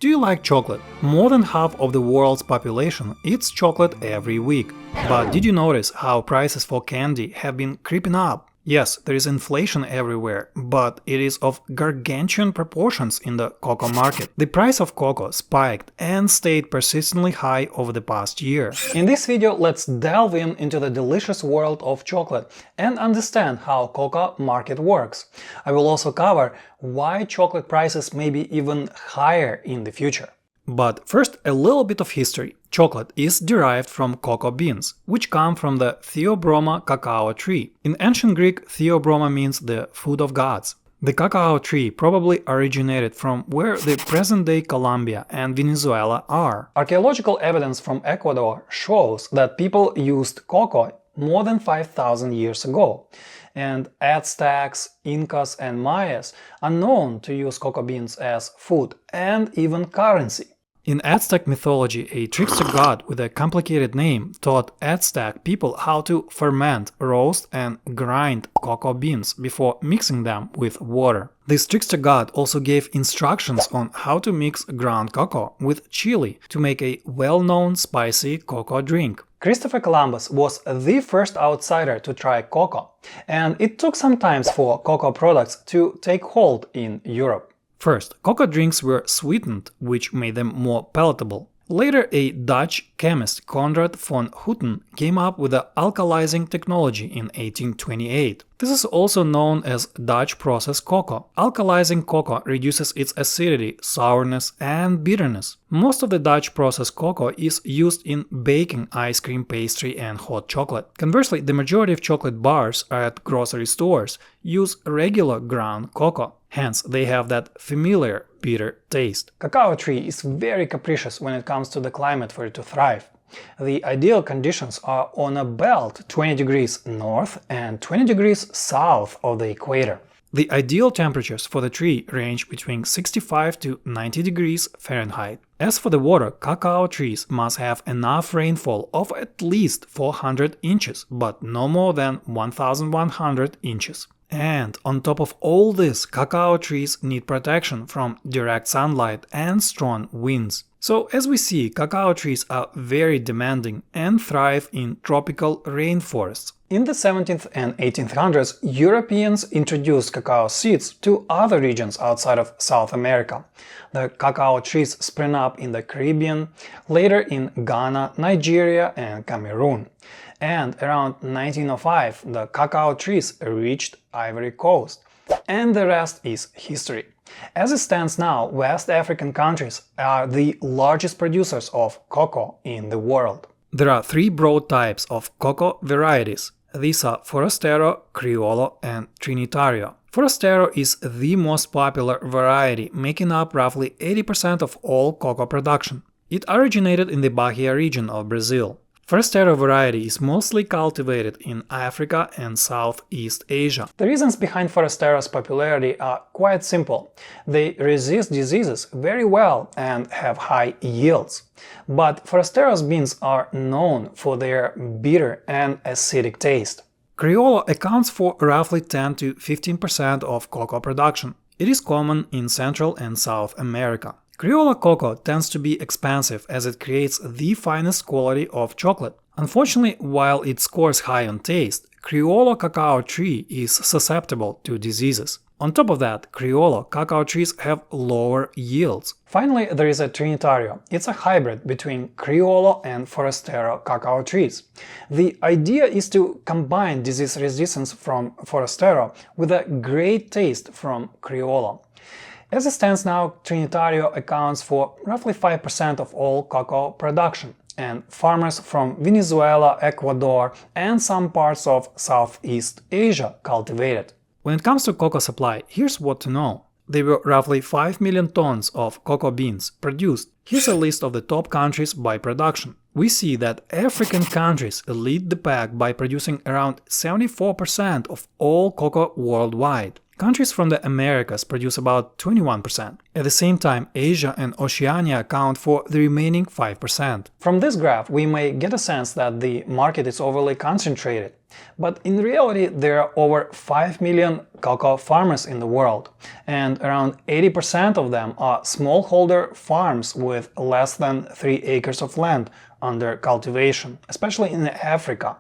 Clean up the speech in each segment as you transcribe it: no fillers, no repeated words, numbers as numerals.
Do you like chocolate? More than half of the world's population eats chocolate every week. But did you notice how prices for candy have been creeping up? Yes, there is inflation everywhere, but it is of gargantuan proportions in the cocoa market. The price of cocoa spiked and stayed persistently high over the past year. In this video, let's delve into the delicious world of chocolate and understand how cocoa market works. I will also cover why chocolate prices may be even higher in the future. But first, a little bit of history. Chocolate is derived from cocoa beans, which come from the Theobroma cacao tree. In ancient Greek, Theobroma means the food of gods. The cacao tree probably originated from where the present-day Colombia and Venezuela are. Archaeological evidence from Ecuador shows that people used cocoa more than 5,000 years ago. And Aztecs, Incas and Mayas are known to use cocoa beans as food and even currency. In Aztec mythology, a trickster god with a complicated name taught Aztec people how to ferment, roast and grind cocoa beans before mixing them with water. This trickster god also gave instructions on how to mix ground cocoa with chili to make a well-known spicy cocoa drink. Christopher Columbus was the first outsider to try cocoa, and it took some time for cocoa products to take hold in Europe. First, cocoa drinks were sweetened, which made them more palatable. Later, a Dutch chemist, Conrad von Hutten, came up with the alkalizing technology in 1828. This is also known as Dutch processed cocoa. Alkalizing cocoa reduces its acidity, sourness and bitterness. Most of the Dutch processed cocoa is used in baking ice cream, pastry and hot chocolate. Conversely, the majority of chocolate bars at grocery stores use regular ground cocoa. Hence, they have that familiar bitter taste. Cacao tree is very capricious when it comes to the climate for it to thrive. The ideal conditions are on a belt 20 degrees north and 20 degrees south of the equator. The ideal temperatures for the tree range between 65 to 90 degrees Fahrenheit. As for the water, cacao trees must have enough rainfall of at least 400 inches, but no more than 1,100 inches. And on top of all this, cacao trees need protection from direct sunlight and strong winds. So as we see, cacao trees are very demanding and thrive in tropical rainforests. In the 17th and 1800s, Europeans introduced cacao seeds to other regions outside of South America. The cacao trees sprang up in the Caribbean, later in Ghana, Nigeria and Cameroon. And around 1905, the cacao trees reached Ivory Coast. And the rest is history. As it stands now, West African countries are the largest producers of cocoa in the world. There are three broad types of cocoa varieties. These are Forastero, Criollo and Trinitario. Forastero is the most popular variety, making up roughly 80% of all cocoa production. It originated in the Bahia region of Brazil. Forastero variety is mostly cultivated in Africa and Southeast Asia. The reasons behind Forastero's popularity are quite simple. They resist diseases very well and have high yields. But Forastero's beans are known for their bitter and acidic taste. Criollo accounts for roughly 10 to 15% of cocoa production. It is common in Central and South America. Criollo cocoa tends to be expensive as it creates the finest quality of chocolate. Unfortunately, while it scores high on taste, Criollo cacao tree is susceptible to diseases. On top of that, Criollo cacao trees have lower yields. Finally, there is a Trinitario. It's a hybrid between Criollo and Forastero cacao trees. The idea is to combine disease resistance from Forastero with a great taste from Criollo. As it stands now, Trinitario accounts for roughly 5% of all cocoa production, and farmers from Venezuela, Ecuador and some parts of Southeast Asia cultivate it. When it comes to cocoa supply, here's what to know. There were roughly 5 million tons of cocoa beans produced. Here's a list of the top countries by production. We see that African countries lead the pack by producing around 74% of all cocoa worldwide. Countries from the Americas produce about 21%. At the same time, Asia and Oceania account for the remaining 5%. From this graph, we may get a sense that the market is overly concentrated. But in reality, there are over 5 million cocoa farmers in the world, and around 80% of them are smallholder farms with less than 3 acres of land under cultivation, especially in Africa.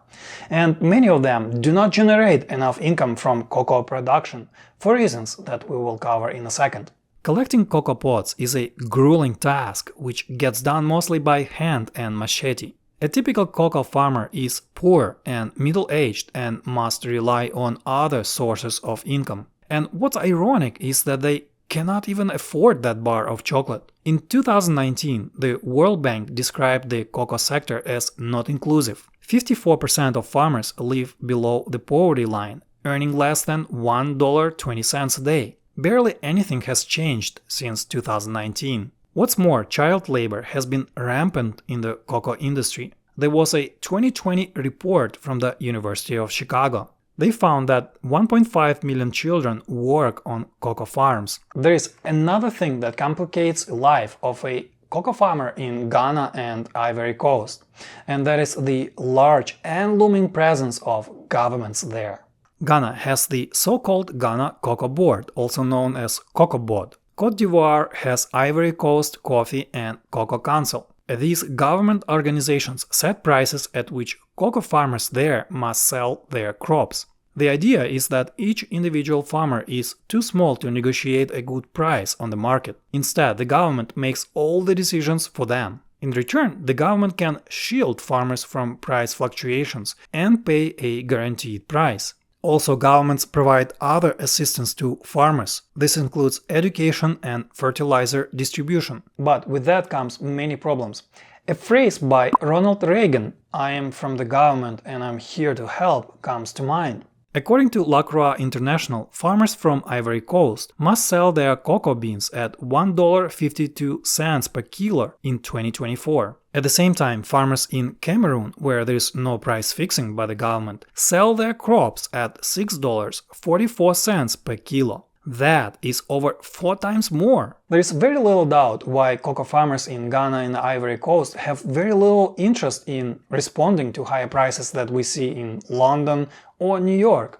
And many of them do not generate enough income from cocoa production, for reasons that we will cover in a second. Collecting cocoa pods is a grueling task which gets done mostly by hand and machete. A typical cocoa farmer is poor and middle-aged and must rely on other sources of income. And what's ironic is that they cannot even afford that bar of chocolate. In 2019, the World Bank described the cocoa sector as not inclusive. 54% of farmers live below the poverty line, earning less than $1.20 a day. Barely anything has changed since 2019. What's more, child labor has been rampant in the cocoa industry. There was a 2020 report from the University of Chicago. They found that 1.5 million children work on cocoa farms. There is another thing that complicates the life of a cocoa farmer in Ghana and Ivory Coast, and that is the large and looming presence of governments there. Ghana has the so-called Ghana Cocoa Board, also known as Cocoa Board. Côte d'Ivoire has Ivory Coast Coffee and Cocoa Council. These government organizations set prices at which cocoa farmers there must sell their crops. The idea is that each individual farmer is too small to negotiate a good price on the market. Instead, the government makes all the decisions for them. In return, the government can shield farmers from price fluctuations and pay a guaranteed price. Also, governments provide other assistance to farmers. This includes education and fertilizer distribution. But with that comes many problems. A phrase by Ronald Reagan, "I am from the government and I'm here to help," comes to mind. According to La Croix International, farmers from Ivory Coast must sell their cocoa beans at $1.52 per kilo in 2024. At the same time, farmers in Cameroon, where there is no price fixing by the government, sell their crops at $6.44 per kilo. That is over 4 times more. There is very little doubt why cocoa farmers in Ghana and Ivory Coast have very little interest in responding to higher prices that we see in London or New York.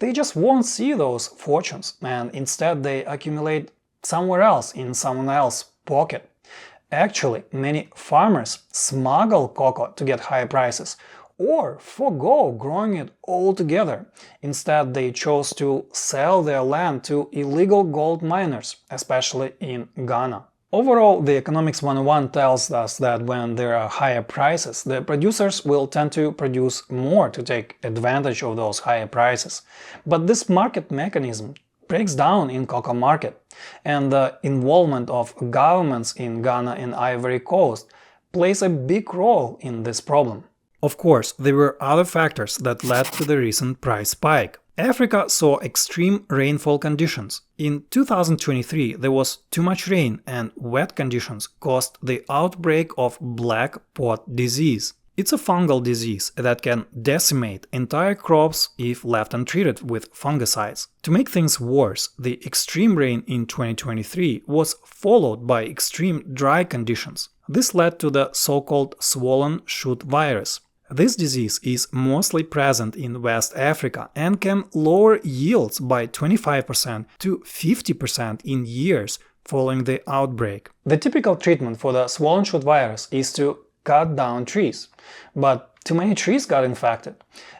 They just won't see those fortunes, and instead they accumulate somewhere else in someone else's pocket. Actually, many farmers smuggle cocoa to get higher prices, or forgo growing it altogether. Instead, they chose to sell their land to illegal gold miners, especially in Ghana. Overall, the Economics 101 tells us that when there are higher prices, the producers will tend to produce more to take advantage of those higher prices. But this market mechanism breaks down in cocoa market, and the involvement of governments in Ghana and Ivory Coast plays a big role in this problem. Of course, there were other factors that led to the recent price spike. Africa saw extreme rainfall conditions. In 2023, there was too much rain, and wet conditions caused the outbreak of black pod disease. It's a fungal disease that can decimate entire crops if left untreated with fungicides. To make things worse, the extreme rain in 2023 was followed by extreme dry conditions. This led to the so-called swollen shoot virus. This disease is mostly present in West Africa and can lower yields by 25% to 50% in years following the outbreak. The typical treatment for the swollen shoot virus is to cut down trees, but too many trees got infected.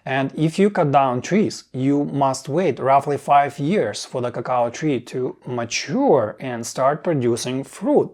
And if you cut down trees, you must wait roughly 5 years for the cacao tree to mature and start producing fruit.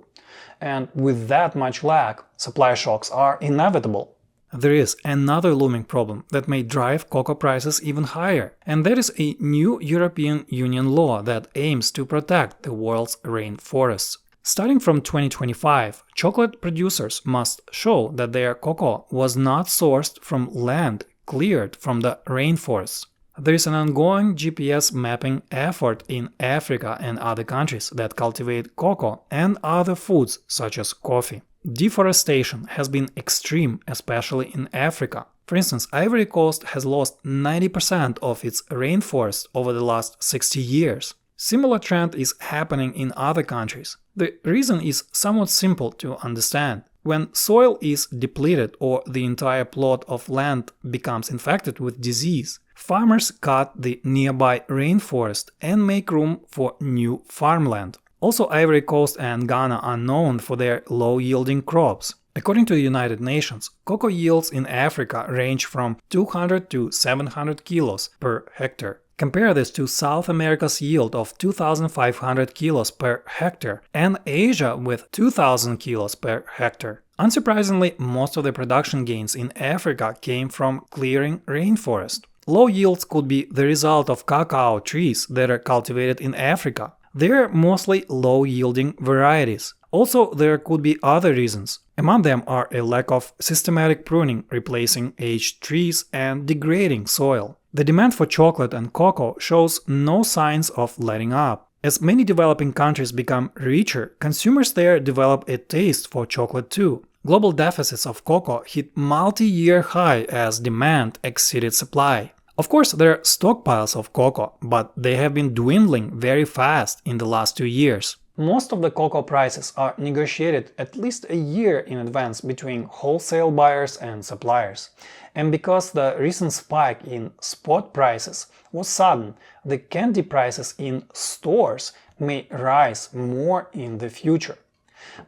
And with that much lag, supply shocks are inevitable. There is another looming problem that may drive cocoa prices even higher, and that is a new European Union law that aims to protect the world's rainforests. Starting from 2025, chocolate producers must show that their cocoa was not sourced from land cleared from the rainforests. There is an ongoing GPS mapping effort in Africa and other countries that cultivate cocoa and other foods such as coffee. Deforestation has been extreme, especially in Africa. For instance, Ivory Coast has lost 90% of its rainforest over the last 60 years. Similar trend is happening in other countries. The reason is somewhat simple to understand. When soil is depleted or the entire plot of land becomes infected with disease, farmers cut the nearby rainforest and make room for new farmland. Also, Ivory Coast and Ghana are known for their low-yielding crops. According to the United Nations, cocoa yields in Africa range from 200 to 700 kilos per hectare. Compare this to South America's yield of 2,500 kilos per hectare and Asia with 2,000 kilos per hectare. Unsurprisingly, most of the production gains in Africa came from clearing rainforest. Low yields could be the result of cacao trees that are cultivated in Africa. They're mostly low-yielding varieties. Also, there could be other reasons. Among them are a lack of systematic pruning, replacing aged trees, and degrading soil. The demand for chocolate and cocoa shows no signs of letting up. As many developing countries become richer, consumers there develop a taste for chocolate too. Global deficits of cocoa hit multi-year high as demand exceeded supply. Of course, there are stockpiles of cocoa, but they have been dwindling very fast in the last 2 years. Most of the cocoa prices are negotiated at least a year in advance between wholesale buyers and suppliers. And because the recent spike in spot prices was sudden, the candy prices in stores may rise more in the future.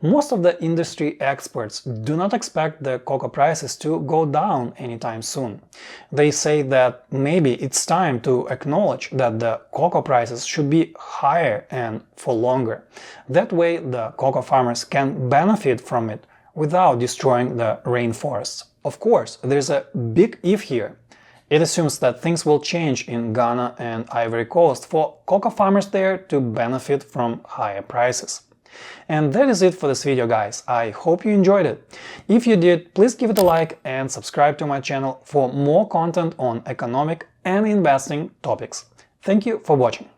Most of the industry experts do not expect the cocoa prices to go down anytime soon. They say that maybe it's time to acknowledge that the cocoa prices should be higher and for longer. That way the cocoa farmers can benefit from it without destroying the rainforests. Of course, there's a big if here. It assumes that things will change in Ghana and Ivory Coast for cocoa farmers there to benefit from higher prices. And that is it for this video, guys. I hope you enjoyed it. If you did, please give it a like and subscribe to my channel for more content on economic and investing topics. Thank you for watching.